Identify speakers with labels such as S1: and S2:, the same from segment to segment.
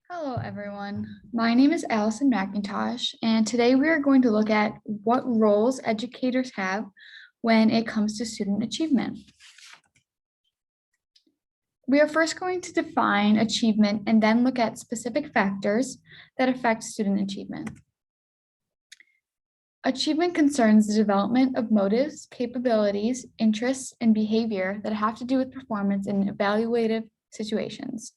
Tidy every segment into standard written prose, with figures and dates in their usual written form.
S1: Hello, everyone. My name is Allison McIntosh, and today we are going to look at what roles educators have when it comes to student achievement. We are first going to define achievement and then look at specific factors that affect student achievement. Achievement concerns the development of motives, capabilities, interests, and behavior that have to do with performance in evaluative situations.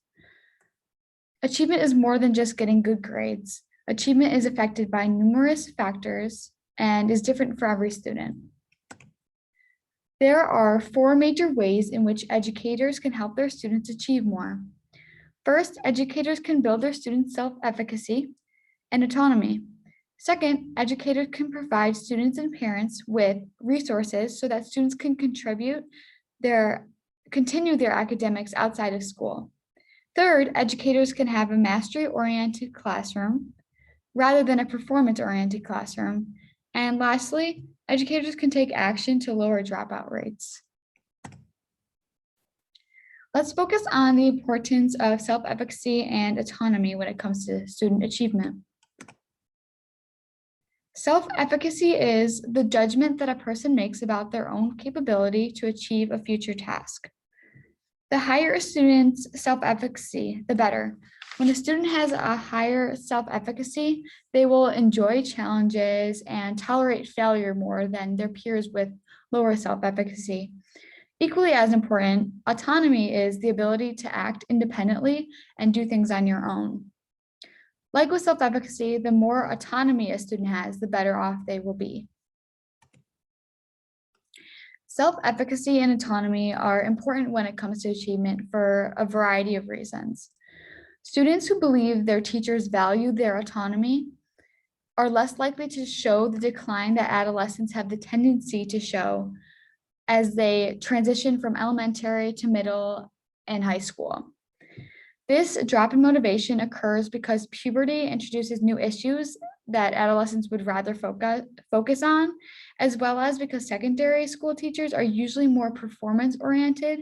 S1: Achievement is more than just getting good grades. Achievement is affected by numerous factors and is different for every student. There are four major ways in which educators can help their students achieve more. First, educators can build their students' self-efficacy and autonomy. Second, educators can provide students and parents with resources so that students can continue their academics outside of school. Third, educators can have a mastery-oriented classroom rather than a performance-oriented classroom. And lastly, educators can take action to lower dropout rates. Let's focus on the importance of self-efficacy and autonomy when it comes to student achievement. Self-efficacy is the judgment that a person makes about their own capability to achieve a future task. The higher a student's self-efficacy, the better. When a student has a higher self-efficacy, they will enjoy challenges and tolerate failure more than their peers with lower self-efficacy. Equally as important, autonomy is the ability to act independently and do things on your own. Like with self-efficacy, the more autonomy a student has, the better off they will be. Self-efficacy and autonomy are important when it comes to achievement for a variety of reasons. Students who believe their teachers value their autonomy are less likely to show the decline that adolescents have the tendency to show as they transition from elementary to middle and high school. This drop in motivation occurs because puberty introduces new issues that adolescents would rather focus on, as well as because secondary school teachers are usually more performance-oriented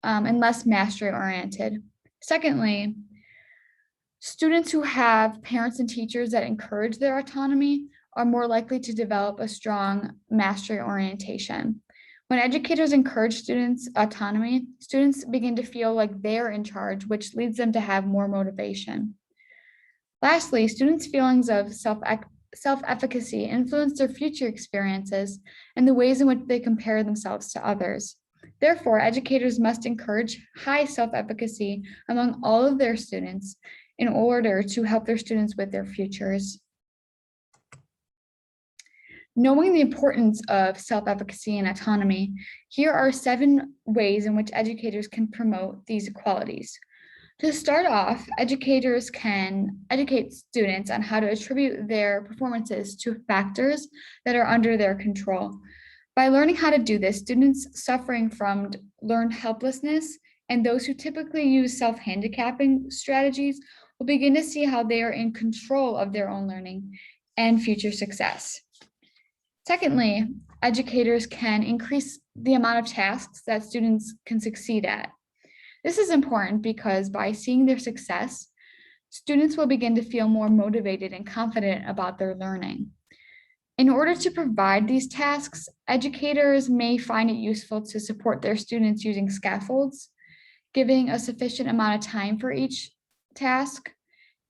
S1: and less mastery-oriented. Secondly, students who have parents and teachers that encourage their autonomy are more likely to develop a strong mastery orientation. When educators encourage students' autonomy, students begin to feel like they're in charge, which leads them to have more motivation. Lastly, students' feelings of self-efficacy influence their future experiences and the ways in which they compare themselves to others. Therefore, educators must encourage high self-efficacy among all of their students in order to help their students with their futures. Knowing the importance of self-efficacy and autonomy, here are 7 ways in which educators can promote these qualities. To start off, educators can educate students on how to attribute their performances to factors that are under their control. By learning how to do this, students suffering from learned helplessness and those who typically use self-handicapping strategies will begin to see how they are in control of their own learning and future success. Secondly, educators can increase the amount of tasks that students can succeed at. This is important because by seeing their success, students will begin to feel more motivated and confident about their learning. In order to provide these tasks, educators may find it useful to support their students using scaffolds, giving a sufficient amount of time for each task,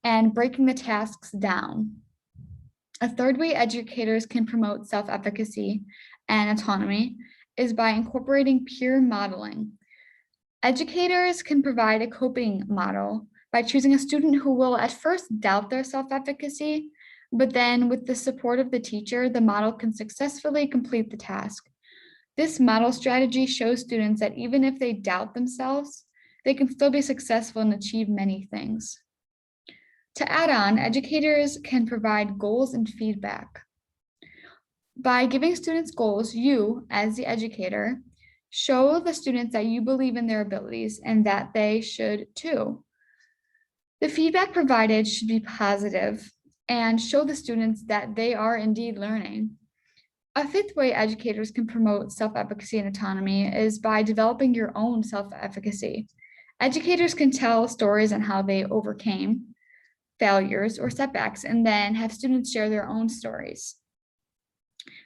S1: and breaking the tasks down. A third way educators can promote self-efficacy and autonomy is by incorporating peer modeling. Educators can provide a coping model by choosing a student who will at first doubt their self-efficacy, but then with the support of the teacher, the model can successfully complete the task. This model strategy shows students that even if they doubt themselves, they can still be successful and achieve many things. To add on, educators can provide goals and feedback. By giving students goals, you, as the educator, show the students that you believe in their abilities and that they should too. The feedback provided should be positive and show the students that they are indeed learning. A fifth way educators can promote self-efficacy and autonomy is by developing your own self-efficacy. Educators can tell stories on how they overcame failures or setbacks, and then have students share their own stories.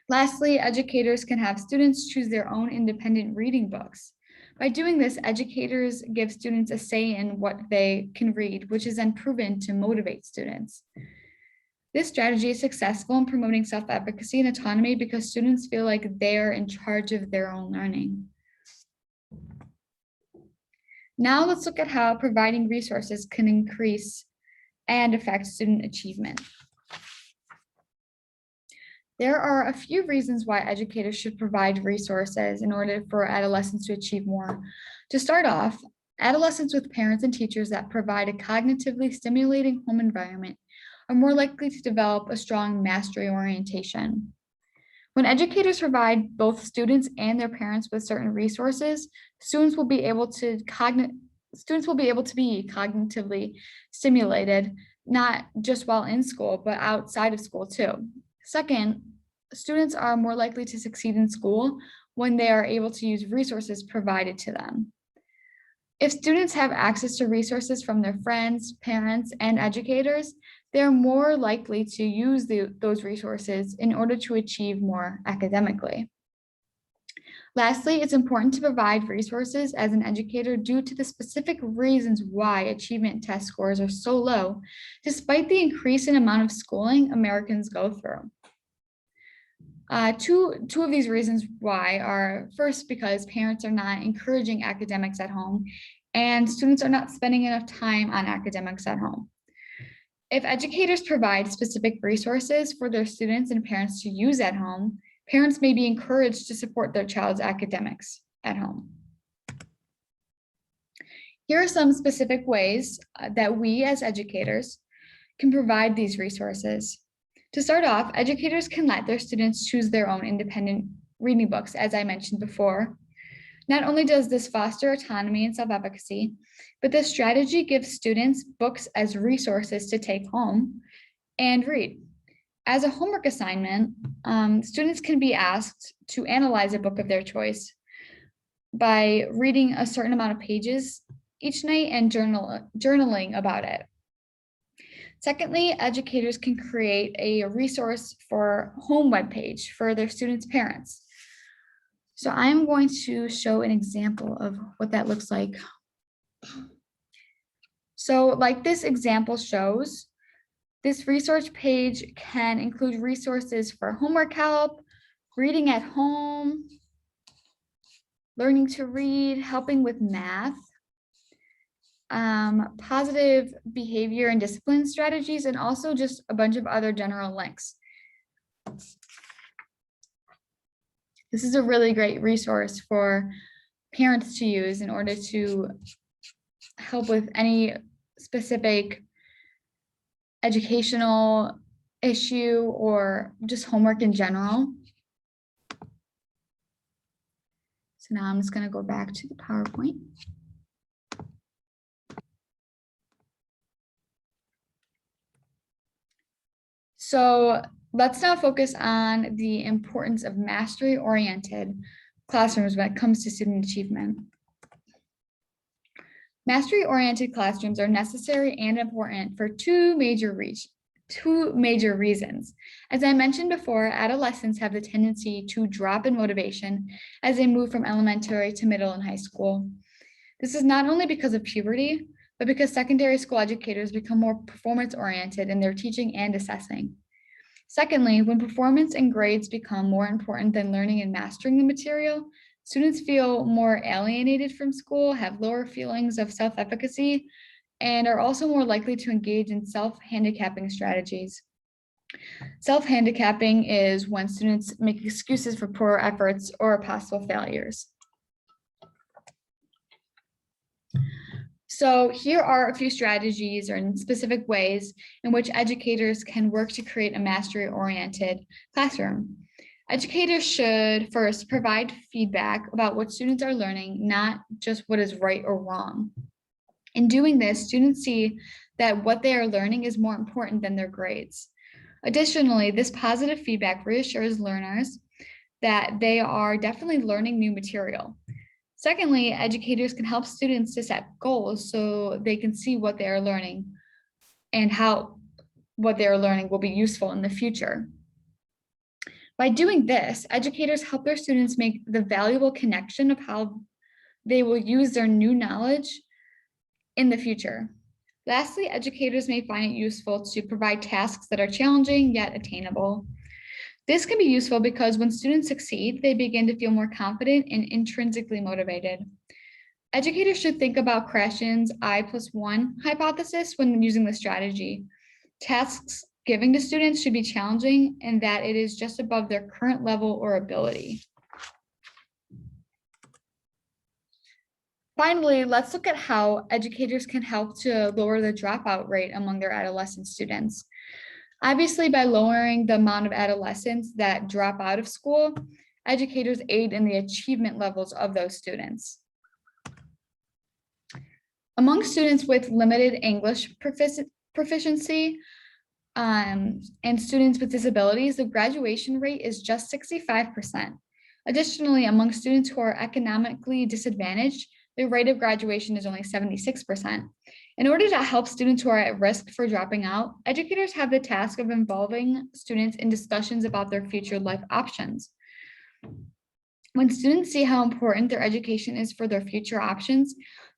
S1: Lastly, educators can have students choose their own independent reading books. By doing this, educators give students a say in what they can read, which is then proven to motivate students. This strategy is successful in promoting self-efficacy and autonomy because students feel like they're in charge of their own learning. Now let's look at how providing resources can increase and affect student achievement. There are a few reasons why educators should provide resources in order for adolescents to achieve more. To start off, adolescents with parents and teachers that provide a cognitively stimulating home environment are more likely to develop a strong mastery orientation. When educators provide both students and their parents with certain resources, students will be able to be cognitively stimulated, not just while in school, but outside of school too. Second, students are more likely to succeed in school when they are able to use resources provided to them. If students have access to resources from their friends, parents, and educators, they're more likely to use those resources in order to achieve more academically. Lastly, it's important to provide resources as an educator due to the specific reasons why achievement test scores are so low, despite the increasing amount of schooling Americans go through. Two of these reasons why are, first, because parents are not encouraging academics at home, and students are not spending enough time on academics at home. If educators provide specific resources for their students and parents to use at home, parents may be encouraged to support their child's academics at home. Here are some specific ways that we as educators can provide these resources. To start off, educators can let their students choose their own independent reading books, as I mentioned before. Not only does this foster autonomy and self-efficacy, but this strategy gives students books as resources to take home and read. As a homework assignment, students can be asked to analyze a book of their choice by reading a certain amount of pages each night and journaling about it. Secondly, educators can create a resource for home webpage for their students' parents. So I'm going to show an example of what that looks like. So like this example shows, this resource page can include resources for homework help, reading at home, learning to read, helping with math, positive behavior and discipline strategies, and also just a bunch of other general links. This is a really great resource for parents to use in order to help with any specific educational issue or just homework in general. So now I'm just going to go back to the PowerPoint. So let's now focus on the importance of mastery-oriented classrooms when it comes to student achievement. Mastery-oriented classrooms are necessary and important for two major reasons. As I mentioned before, adolescents have the tendency to drop in motivation as they move from elementary to middle and high school. This is not only because of puberty, but because secondary school educators become more performance-oriented in their teaching and assessing. Secondly, when performance and grades become more important than learning and mastering the material, students feel more alienated from school, have lower feelings of self-efficacy, and are also more likely to engage in self-handicapping strategies. Self-handicapping is when students make excuses for poor efforts or possible failures. So here are a few strategies or specific ways in which educators can work to create a mastery-oriented classroom. Educators should first provide feedback about what students are learning, not just what is right or wrong. In doing this, students see that what they are learning is more important than their grades. Additionally, this positive feedback reassures learners that they are definitely learning new material. Secondly, educators can help students to set goals so they can see what they are learning and how what they are learning will be useful in the future. By doing this, educators help their students make the valuable connection of how they will use their new knowledge in the future. Lastly, educators may find it useful to provide tasks that are challenging yet attainable. This can be useful because when students succeed, they begin to feel more confident and intrinsically motivated. Educators should think about Krashen's I+1 hypothesis when using the strategy. Tasks given to students should be challenging and that it is just above their current level or ability. Finally, let's look at how educators can help to lower the dropout rate among their adolescent students. Obviously, by lowering the amount of adolescents that drop out of school, educators aid in the achievement levels of those students. Among students with limited English proficiency and students with disabilities, the graduation rate is just 65%. Additionally, among students who are economically disadvantaged, the rate of graduation is only 76%. In order to help students who are at risk for dropping out, educators have the task of involving students in discussions about their future life options. When students see how important their education is for their future options,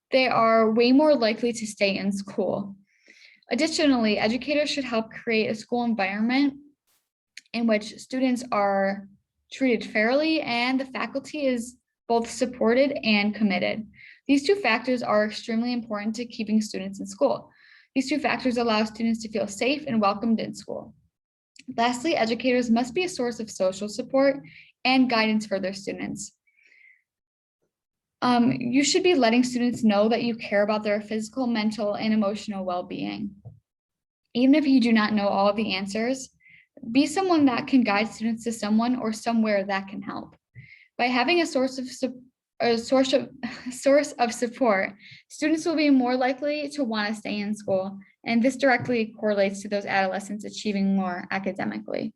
S1: they are way more likely to stay in school. Additionally, educators should help create a school environment in which students are treated fairly and the faculty is both supported and committed. These two factors are extremely important to keeping students in school. These two factors allow students to feel safe and welcomed in school. Lastly, educators must be a source of social support and guidance for their students. You should be letting students know that you care about their physical, mental, and emotional well-being. Even if you do not know all of the answers, be someone that can guide students to someone or somewhere that can help. By having a source of support, students will be more likely to want to stay in school, and this directly correlates to those adolescents achieving more academically.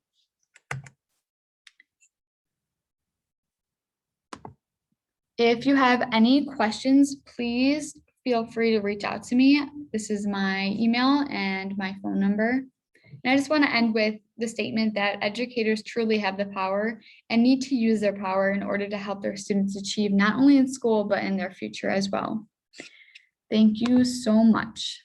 S1: If you have any questions, please feel free to reach out to me. This is my email and my phone number. And I just want to end with the statement that educators truly have the power and need to use their power in order to help their students achieve not only in school, but in their future as well. Thank you so much.